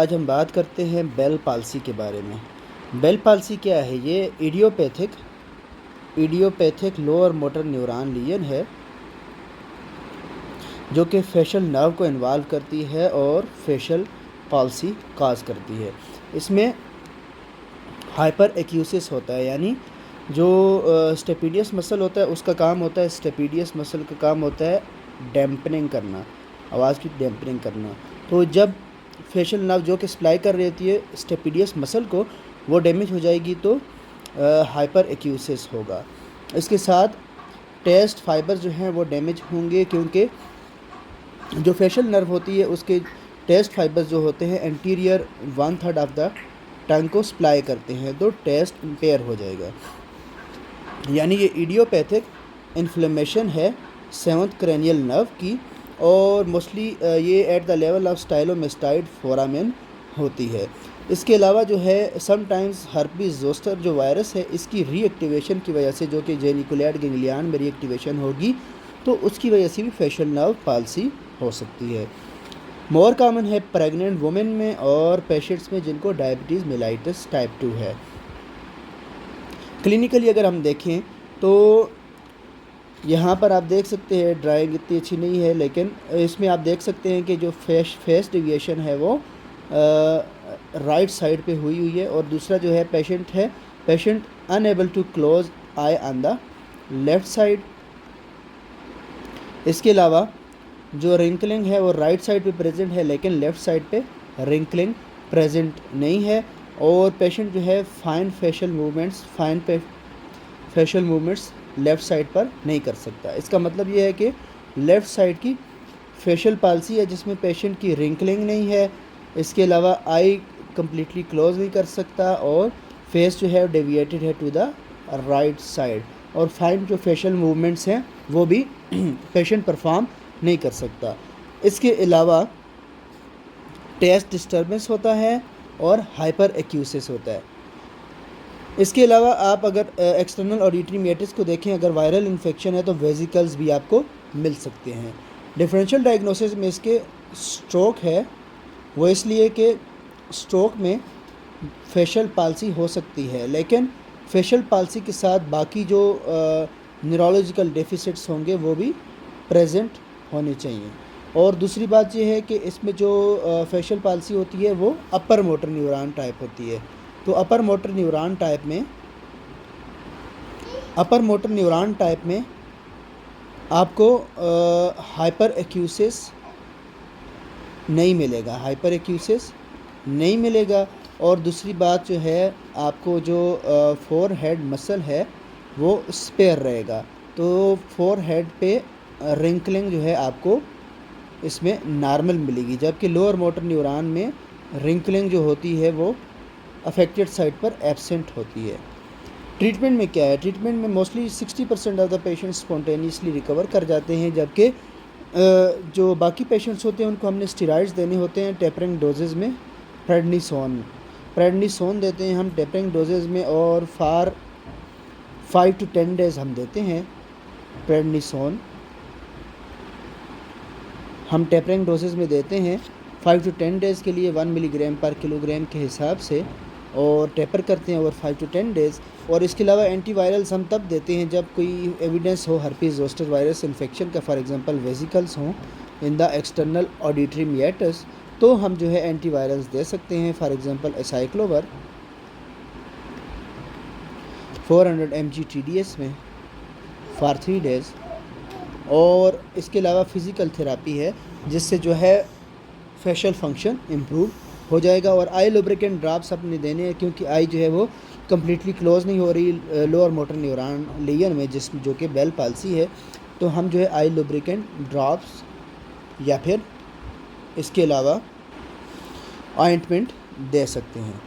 आज हम बात करते हैं बेल पाल्सी के बारे में। बेल पाल्सी क्या है? ये idiopathic lower motor neuron lesion है जो कि फेशियल नर्व को इन्वॉल्व करती है और फेशियल पाल्सी काज करती है। इसमें हाइपर एक्यूसिस होता है, यानी जो स्टेपिडियस मसल होता है उसका काम होता है, स्टेपिडियस मसल का काम होता है डैम्पनिंग करना, आवाज़ की डैम्पनिंग करना। तो जब फेशियल नर्व जो कि सप्लाई कर रही होती है स्टेपिडियस मसल को, वो डैमेज हो जाएगी तो हाइपर एक्यूसिस होगा। इसके साथ टेस्ट फाइबर जो हैं वो डैमेज होंगे, क्योंकि जो फेशियल नर्व होती है उसके टेस्ट फाइबर्स जो होते हैं एंटीरियर 1/3 ऑफ द टंग को सप्लाई करते हैं, तो टेस्ट इम्पेयर हो जाएगा। यानी ये इडियोपैथिक इन्फ्लेमेशन है 7th क्रेनियल नर्व की, और मोस्टली ये at the level of stylomastoid foramen होती है। इसके अलावा जो है समटाइम्स हर्पीज जोस्टर जो वायरस है, इसकी रीएक्टिवेशन की वजह से, जो कि जेनिकुलेट गैंग्लियन में रीएक्टिवेशन होगी, तो उसकी वजह से भी फेशियल नर्व पाल्सी हो सकती है। मोर कॉमन है प्रेग्नेंट वुमेन में और पेशेंट्स में जिनको डायबिटीज़ मेलाइटिस टाइप 2 है। क्लिनिकली अगर हम देखें तो यहाँ पर आप देख सकते हैं ड्राइंग इतनी अच्छी नहीं है, लेकिन इसमें आप देख सकते हैं कि जो फेस डिविएशन है वो राइट साइड पे हुई है। और दूसरा जो है patient unable to close eye on the left side. इसके अलावा जो रिंकलिंग है वो राइट साइड पे प्रेजेंट है, लेकिन लेफ़्ट साइड पे रिंकलिंग प्रेजेंट नहीं है। और पेशेंट जो है fine facial movements left side पर नहीं कर सकता। इसका मतलब ये है कि लेफ़्ट साइड की फेशियल पाल्सी है जिसमें पेशेंट की रिंकलिंग नहीं है। इसके अलावा आई कम्प्लीटली क्लोज नहीं कर सकता, और फेस जो है डेविएटेड है टू द राइट साइड, और फाइन जो फेशियल मूवमेंट्स हैं वो भी पेशेंट परफॉर्म नहीं कर सकता। इसके अलावा टेस्ट डिस्टर्बेंस होता है और हाइपर एक्यूसिस होता है। इसके अलावा आप अगर एक्सटर्नल ऑडिटरी मेट्रिक्स को देखें, अगर वायरल इन्फेक्शन है तो वेजिकल्स भी आपको मिल सकते हैं। डिफरेंशियल डायग्नोसिस में इसके स्ट्रोक है, वो इसलिए कि स्ट्रोक में फेशियल पाल्सी हो सकती है, लेकिन फेशियल पाल्सी के साथ बाकी जो न्यूरोलॉजिकल डेफिसिट्स होंगे वो भी प्रेजेंट होने चाहिए। और दूसरी बात यह है कि इसमें जो फेशियल पाल्सी होती है वो अपर मोटर न्यूरॉन टाइप होती है। तो अपर मोटर न्यूरॉन टाइप में आपको हाइपर एक्यूसिस नहीं मिलेगा। और दूसरी बात जो है, आपको जो फोरहेड मसल है वो स्पेयर रहेगा, तो फोरहेड पे रिंकलिंग जो है आपको इसमें नॉर्मल मिलेगी, जबकि लोअर मोटर न्यूरॉन में रिंकलिंग जो होती है वो अफेक्टेड साइड पर एब्सेंट होती है। ट्रीटमेंट में क्या है? ट्रीटमेंट में mostly 60% of the patients spontaneously recover कर जाते हैं, जबकि जो बाकी पेशेंट्स होते हैं उनको हमने स्टेरॉइड्स देने होते हैं टेपरिंग डोजेज़ में। प्रेडनिसोन देते हैं हम टेपरिंग डोजेज़ में, और 5 to 10 डेज़ हम देते हैं प्रेडनिसोन। हम टेपरिंग डोजेज़ में देते हैं 5 to 10 डेज़ के लिए 1 मिलीग्राम पर किलोग्राम के हिसाब से, और टेपर करते हैं ओवर 5 to 10 डेज़। और इसके अलावा एंटीवायरल्स हम तब देते हैं जब कोई एविडेंस हो हर्पीज जोस्टर वायरस इन्फेक्शन का, फॉर एग्जांपल वेजिकल्स हों in the external auditory meatus, तो हम जो है एंटीवायरल्स दे सकते हैं, for example acyclovir 400 mg TDS में फॉर 3 डेज़। और इसके अलावा फ़िज़िकल थेरापी है जिससे जो है फेशियल फंक्शन इम्प्रूव हो जाएगा। और आई लुब्रिकेंट ड्रॉप्स अपने देने हैं, क्योंकि आई जो है वो कम्प्लीटली क्लोज़ नहीं हो रही लोअर मोटर न्यूरॉन लीजन में, जो कि बेल पाल्सी है। तो हम जो है आई लुब्रिकेंट ड्रॉप्स या फिर इसके अलावा ऑइंटमेंट दे सकते हैं।